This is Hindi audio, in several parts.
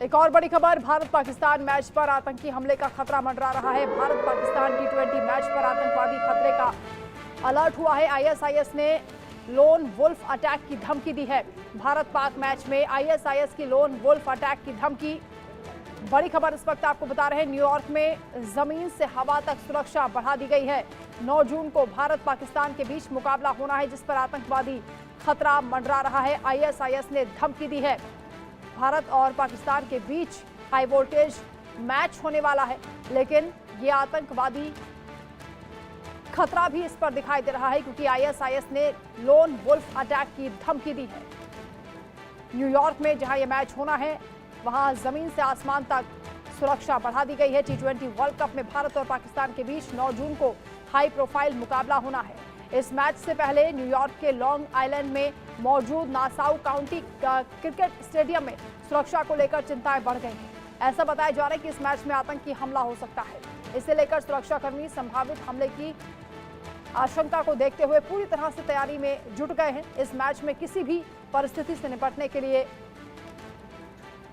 एक और बड़ी खबर, भारत पाकिस्तान मैच पर आतंकी हमले का खतरा मंडरा रहा है। भारत पाकिस्तान टी20 मैच पर आतंकवादी खतरे का अलर्ट हुआ है। आईएसआईएस ने लोन वुल्फ अटैक की धमकी दी है। भारत पाक मैच में आईएसआईएस की लोन वुल्फ अटैक की धमकी। बड़ी खबर इस वक्त आपको बता रहे हैं, न्यूयॉर्क में जमीन से हवा तक सुरक्षा बढ़ा दी गई है। 9 जून को भारत पाकिस्तान के बीच मुकाबला होना है, जिस पर आतंकवादी खतरा मंडरा रहा है। आईएसआईएस ने धमकी दी है। भारत और पाकिस्तान के बीच हाई वोल्टेज मैच होने वाला है, लेकिन ये आतंकवादी खतरा भी इस पर दिखाई दे रहा है, क्योंकि आईएसआईएस ने लोन वुल्फ अटैक की धमकी दी है। न्यूयॉर्क में जहां ये मैच होना है, वहां जमीन से आसमान तक सुरक्षा बढ़ा दी गई है। टी20 वर्ल्ड कप में भारत और पाकिस्तान के बीच 9 जून को हाई प्रोफाइल मुकाबला होना है। इस मैच से पहले न्यूयॉर्क के लॉन्ग आइलैंड में मौजूद नासाउ काउंटी क्रिकेट स्टेडियम में सुरक्षा को लेकर चिंताएं बढ़ गई हैं। ऐसा बताया जा रहा है कि इस मैच में आतंकी हमला हो सकता है। इसे लेकर सुरक्षाकर्मी संभावित हमले की आशंका को देखते हुए पूरी तरह से तैयारी में जुट गए हैं। इस मैच में किसी भी परिस्थिति से निपटने के लिए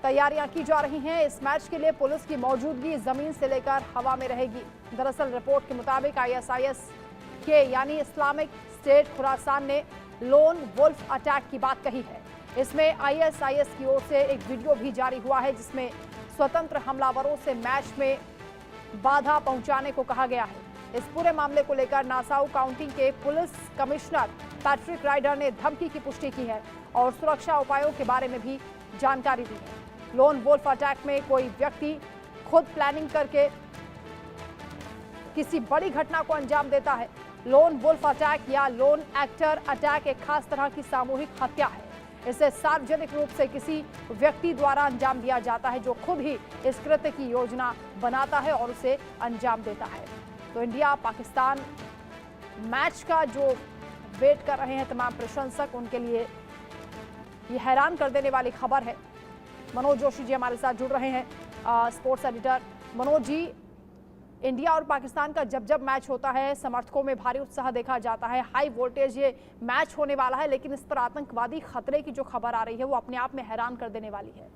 तैयारियां की जा रही हैं। इस मैच के लिए पुलिस की मौजूदगी जमीन से लेकर हवा में रहेगी। दरअसल रिपोर्ट के मुताबिक आईएसआईएस के यानी इस्लामिक स्टेट खुरासान ने लोन वुल्फ अटैक की बात कही है। इसमें आईएसआईएस की ओर से एक वीडियो भी जारी हुआ है, जिसमें स्वतंत्र हमलावरों से मैच में बाधा पहुंचाने को कहा गया है। इस पूरे मामले को लेकर नासाउ काउंटी के पुलिस कमिश्नर पैट्रिक राइडर ने धमकी की पुष्टि की है और सुरक्षा उपायों के बारे में भी जानकारी दी है। लोन वुल्फ अटैक में कोई व्यक्ति खुद प्लानिंग करके किसी बड़ी घटना को अंजाम देता है। लोन वुल्फ अटैक या लोन एक्टर अटैक एक खास तरह की सामूहिक हत्या है। इसे सार्वजनिक रूप से किसी व्यक्ति द्वारा अंजाम दिया जाता है, जो खुद ही इस कृत्य की योजना बनाता है और उसे अंजाम देता है। तो इंडिया पाकिस्तान मैच का जो वेट कर रहे हैं तमाम प्रशंसक, उनके लिए ये हैरान कर देने वाली खबर है। मनोज जोशी जी हमारे साथ जुड़ रहे हैं, sports editor. Manoj ji, India और पाकिस्तान का जब जब मैच होता है, समर्थकों में भारी उत्साह देखा जाता है, हाई वोल्टेज ये मैच होने वाला है, लेकिन इस पर आतंकवादी खतरे की जो खबर आ रही है वो अपने आप में हैरान कर देने वाली है।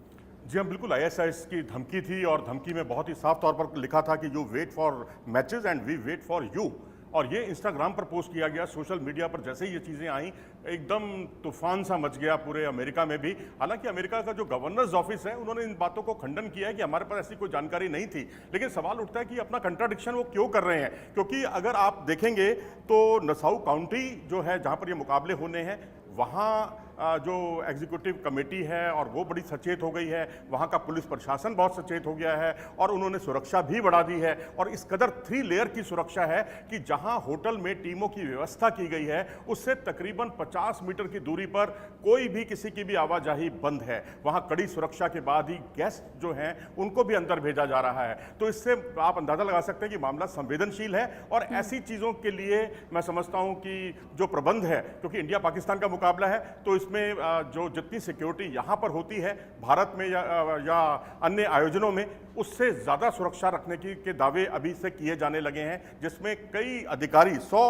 जी हाँ, बिल्कुल। आईएसआईएस की धमकी थी और धमकी में बहुत ही साफ तौर पर लिखा था कि you wait for matches and we wait for you. और ये इंस्टाग्राम पर पोस्ट किया गया। सोशल मीडिया पर जैसे ही ये चीज़ें आई, एकदम तूफान सा मच गया पूरे अमेरिका में भी। हालांकि अमेरिका का जो गवर्नर्स ऑफिस है, उन्होंने इन बातों को खंडन किया है कि हमारे पास ऐसी कोई जानकारी नहीं थी। लेकिन सवाल उठता है कि अपना कंट्राडिक्शन वो क्यों कर रहे हैं, क्योंकि अगर आप देखेंगे तो नसाउ काउंटी जो है, जहाँ पर ये मुकाबले होने हैं, वहाँ जो एग्जीक्यूटिव कमेटी है और वो बड़ी सचेत हो गई है। वहाँ का पुलिस प्रशासन बहुत सचेत हो गया है और उन्होंने सुरक्षा भी बढ़ा दी है। और इस कदर 3 लेयर की सुरक्षा है कि जहाँ होटल में टीमों की व्यवस्था की गई है, उससे तकरीबन 50 मीटर की दूरी पर कोई भी किसी की भी आवाजाही बंद है। वहाँ कड़ी सुरक्षा के बाद ही गेस्ट जो हैं उनको भी अंदर भेजा जा रहा है। तो इससे आप अंदाज़ा लगा सकते हैं कि मामला संवेदनशील है। और ऐसी चीज़ों के लिए मैं समझता हूँ कि जो प्रबंध है, क्योंकि इंडिया पाकिस्तान का मुकाबला है, तो में जो जितनी सिक्योरिटी यहाँ पर होती है भारत में या अन्य आयोजनों में, उससे ज़्यादा सुरक्षा रखने के दावे अभी से किए जाने लगे हैं, जिसमें कई अधिकारी 100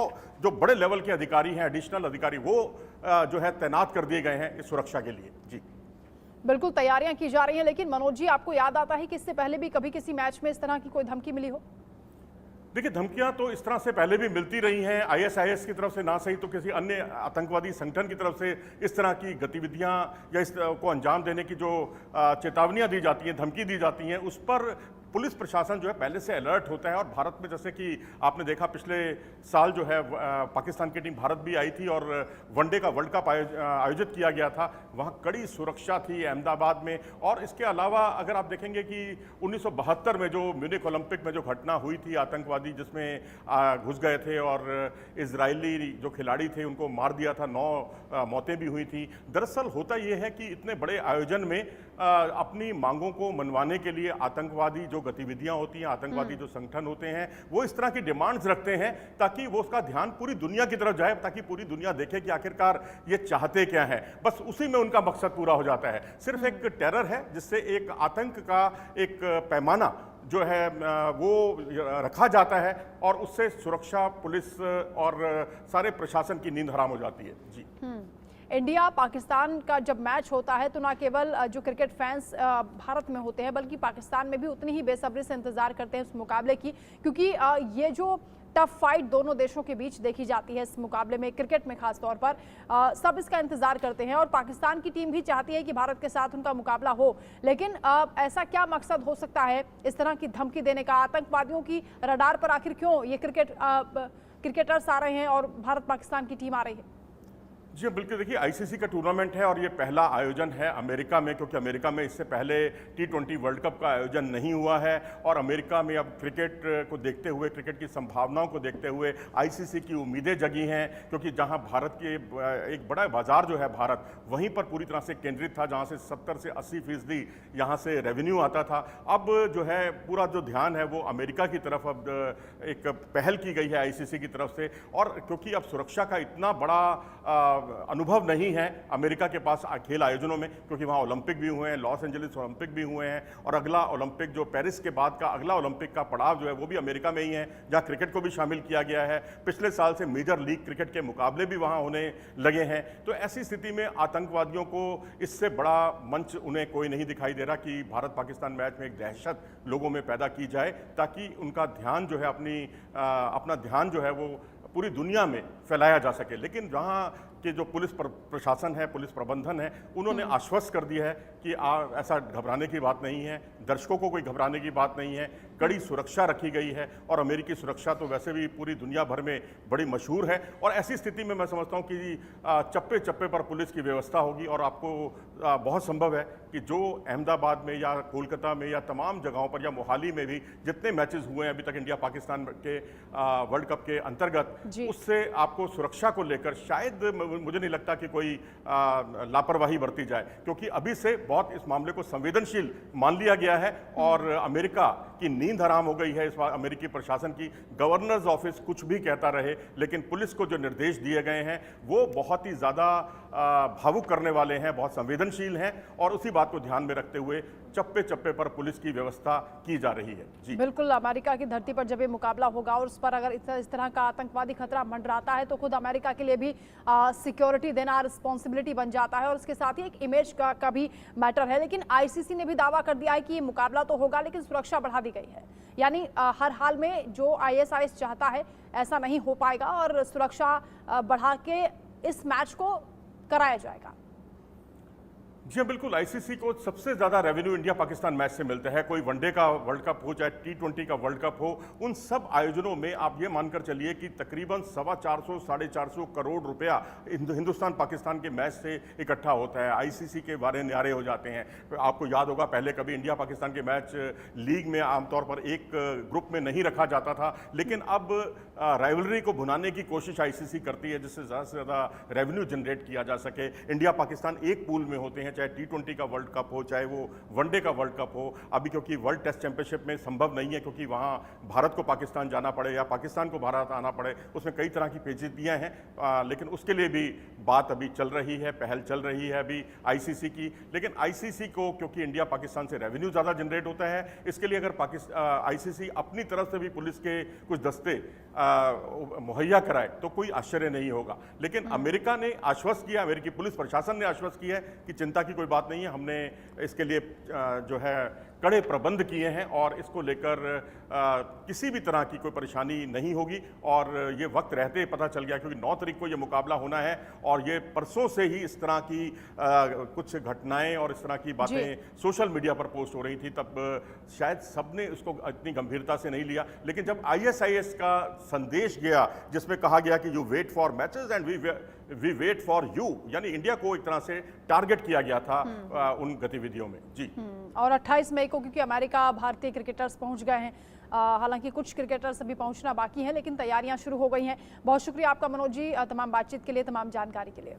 जो बड़े लेवल के अधिकारी हैं, एडिशनल अधिकारी, वो जो है तैनात कर दिए गए हैं इस सुरक्षा के लिए। जी बिल्कुल, तैयारियां की जा रही हैं। लेकिन मनोज जी, आपको याद आता है कि इससे पहले भी कभी किसी मैच में इस तरह की कोई धमकी मिली हो? देखिए, धमकियां तो इस तरह से पहले भी मिलती रही हैं। आईएसआईएस की तरफ से ना सही तो किसी अन्य आतंकवादी संगठन की तरफ से इस तरह की गतिविधियां या इस को अंजाम देने की जो चेतावनियां दी जाती हैं, धमकी दी जाती हैं, उस पर पुलिस प्रशासन जो है पहले से अलर्ट होता है। और भारत में जैसे कि आपने देखा, पिछले साल जो है पाकिस्तान की टीम भारत भी आई थी और वनडे का वर्ल्ड कप आयोजित किया गया था। वहाँ कड़ी सुरक्षा थी अहमदाबाद में। और इसके अलावा अगर आप देखेंगे कि 1972 में जो म्यूनिख ओलंपिक में जो घटना हुई थी आतंकवादी, जिसमें घुस गए थे और इजरायली जो खिलाड़ी थे उनको मार दिया था, 9 मौतें भी हुई थी। दरअसल होता यह है कि इतने बड़े आयोजन में अपनी मांगों को मनवाने के लिए आतंकवादी जो गतिविधियां होती हैं, आतंकवादी जो संगठन होते हैं, वो इस तरह की डिमांड्स रखते हैं ताकि वो उसका ध्यान पूरी दुनिया की तरफ जाए, ताकि पूरी दुनिया देखे कि आखिरकार ये चाहते क्या है। बस उसी में उनका मकसद पूरा हो जाता है। सिर्फ एक टेरर है जिससे एक आतंक का एक पैमाना जो है वो रखा जाता है और उससे सुरक्षा, पुलिस और सारे प्रशासन की नींद हराम हो जाती है। जी इंडिया पाकिस्तान का जब मैच होता है तो ना केवल जो क्रिकेट फैंस भारत में होते हैं बल्कि पाकिस्तान में भी उतनी ही बेसब्री से इंतजार करते हैं उस मुकाबले की, क्योंकि ये जो टफ फाइट दोनों देशों के बीच देखी जाती है इस मुकाबले में, क्रिकेट में खास तौर पर सब इसका इंतजार करते हैं और पाकिस्तान की टीम भी चाहती है कि भारत के साथ उनका मुकाबला हो। लेकिन ऐसा क्या मकसद हो सकता है इस तरह की धमकी देने का? आतंकवादियों की रडार पर आखिर क्यों ये क्रिकेटर्स आ रहे हैं और भारत पाकिस्तान की टीम आ रही है? जी बिल्कुल, देखिए आईसीसी का टूर्नामेंट है और ये पहला आयोजन है अमेरिका में, क्योंकि अमेरिका में इससे पहले T20 वर्ल्ड कप का आयोजन नहीं हुआ है और अमेरिका में अब क्रिकेट को देखते हुए, क्रिकेट की संभावनाओं को देखते हुए आईसीसी की उम्मीदें जगी हैं, क्योंकि जहां भारत के एक बड़ा बाजार जो है भारत, वहीं पर पूरी तरह से केंद्रित था, जहां से 70 से 80% यहाँ से रेवेन्यू आता था। अब जो है पूरा जो ध्यान है वो अमेरिका की तरफ अब एक पहल की गई है आईसीसी की तरफ से, और क्योंकि अब सुरक्षा का इतना बड़ा अनुभव नहीं है अमेरिका के पास खेल आयोजनों में, क्योंकि वहाँ ओलंपिक भी हुए हैं, लॉस एंजलिस ओलंपिक भी हुए हैं और अगला ओलंपिक जो पेरिस के बाद का अगला ओलंपिक का पड़ाव जो है वो भी अमेरिका में ही है, जहाँ क्रिकेट को भी शामिल किया गया है। पिछले साल से मेजर लीग क्रिकेट के मुकाबले भी वहाँ होने लगे हैं। तो ऐसी स्थिति में आतंकवादियों को इससे बड़ा मंच उन्हें कोई नहीं दिखाई दे रहा कि भारत पाकिस्तान मैच में एक दहशत लोगों में पैदा की जाए, ताकि उनका ध्यान जो है अपना ध्यान जो है वो पूरी दुनिया में फैलाया जा सके। लेकिन जहाँ कि जो पुलिस प्रशासन है, पुलिस प्रबंधन है, उन्होंने आश्वस्त कर दिया है कि ऐसा घबराने की बात नहीं है, दर्शकों को कोई घबराने की बात नहीं है, कड़ी सुरक्षा रखी गई है और अमेरिकी सुरक्षा तो वैसे भी पूरी दुनिया भर में बड़ी मशहूर है। और ऐसी स्थिति में मैं समझता हूँ कि चप्पे चप्पे पर पुलिस की व्यवस्था होगी और आपको बहुत संभव है कि जो अहमदाबाद में या कोलकाता में या तमाम जगहों पर या मोहाली में भी जितने मैचेस हुए हैं अभी तक इंडिया पाकिस्तान के वर्ल्ड कप के अंतर्गत, उससे आपको सुरक्षा को लेकर शायद मुझे नहीं लगता कि कोई लापरवाही बरती जाए, क्योंकि अभी से बहुत इस मामले को संवेदनशील मान लिया गया है और अमेरिका की नींद हराम हो गई है इस बार अमेरिकी प्रशासन की। गवर्नर्स ऑफिस कुछ भी कहता रहे, लेकिन पुलिस को जो निर्देश दिए गए हैं वो बहुत ही ज़्यादा भावुक करने वाले हैं, बहुत संवेदनशील हैं और उसी बात को ध्यान में रखते हुए चप्पे चप्पे पर पुलिस की व्यवस्था की जा रही है। जी बिल्कुल, अमेरिका की धरती पर जब ये मुकाबला होगा और उस पर अगर इस तरह का आतंकवादी खतरा मंडराता है तो खुद अमेरिका के लिए भी सिक्योरिटी देना रिस्पॉन्सिबिलिटी बन जाता है और उसके साथ ही एक इमेज का भी मैटर है। लेकिन आईसीसी ने भी दावा कर दिया है कि ये मुकाबला तो होगा लेकिन सुरक्षा बढ़ा दी गई है, यानी हर हाल में जो आईएसआईएस चाहता है ऐसा नहीं हो पाएगा और सुरक्षा बढ़ा के इस मैच को कराया जाएगा। जी हाँ, बिल्कुल, आईसीसी को सबसे ज़्यादा रेवेन्यू इंडिया पाकिस्तान मैच से मिलता है। कोई वनडे का वर्ल्ड कप हो, चाहे T20 का वर्ल्ड कप हो, उन सब आयोजनों में आप ये मानकर चलिए कि तकरीबन 450 साढ़े 400 करोड़ रुपया हिंदुस्तान पाकिस्तान के मैच से इकट्ठा होता है। आईसीसी के बारे न्यारे हो जाते हैं। आपको याद होगा पहले कभी इंडिया पाकिस्तान के मैच लीग में आमतौर पर एक ग्रुप में नहीं रखा जाता था, लेकिन अब राइवलरी को भुनाने की कोशिश आईसीसी करती है जिससे ज़्यादा से ज़्यादा रेवेन्यू जनरेट किया जा सके। इंडिया पाकिस्तान एक पूल में होते हैं, चाहे T20 का वर्ल्ड कप हो, चाहे वो वनडे का वर्ल्ड कप हो। अभी क्योंकि वर्ल्ड टेस्ट चैंपियनशिप में संभव नहीं है, क्योंकि वहाँ भारत को पाकिस्तान जाना पड़े या पाकिस्तान को भारत आना पड़े, उसमें कई तरह की पेचीदगियाँ हैं, लेकिन उसके लिए भी बात अभी चल रही है, पहल चल रही है अभी आईसीसी की। लेकिन आईसीसी को क्योंकि इंडिया पाकिस्तान से रेवेन्यू ज़्यादा जनरेट होता है, इसके लिए अगर आईसीसी अपनी तरफ से भी पुलिस के कुछ दस्ते मुहैया कराए तो कोई आश्चर्य नहीं होगा। लेकिन अमेरिका ने आश्वस्त किया, अमेरिकी पुलिस प्रशासन ने आश्वस्त किया है कि चिंता की कोई बात नहीं है, हमने इसके लिए जो है कड़े प्रबंध किए हैं और इसको लेकर किसी भी तरह की कोई परेशानी नहीं होगी। और ये वक्त रहते ही पता चल गया, क्योंकि 9 तारीख को ये मुकाबला होना है और ये परसों से ही इस तरह की कुछ घटनाएं और इस तरह की बातें सोशल मीडिया पर पोस्ट हो रही थी, तब शायद सबने उसको इतनी गंभीरता से नहीं लिया। लेकिन जब आईएसआईएस का संदेश गया जिसमें कहा गया कि you wait for matches and we wait for you, यानी इंडिया को एक तरह से टारगेट किया गया था उन गतिविधियों में। जी और 28 मई को क्योंकि अमेरिका भारतीय क्रिकेटर्स पहुंच गए हैं, हालांकि कुछ क्रिकेटर्स अभी पहुंचना बाकी हैं, लेकिन तैयारियां शुरू हो गई हैं। बहुत शुक्रिया आपका मनोज जी, तमाम बातचीत के लिए, तमाम जानकारी के लिए।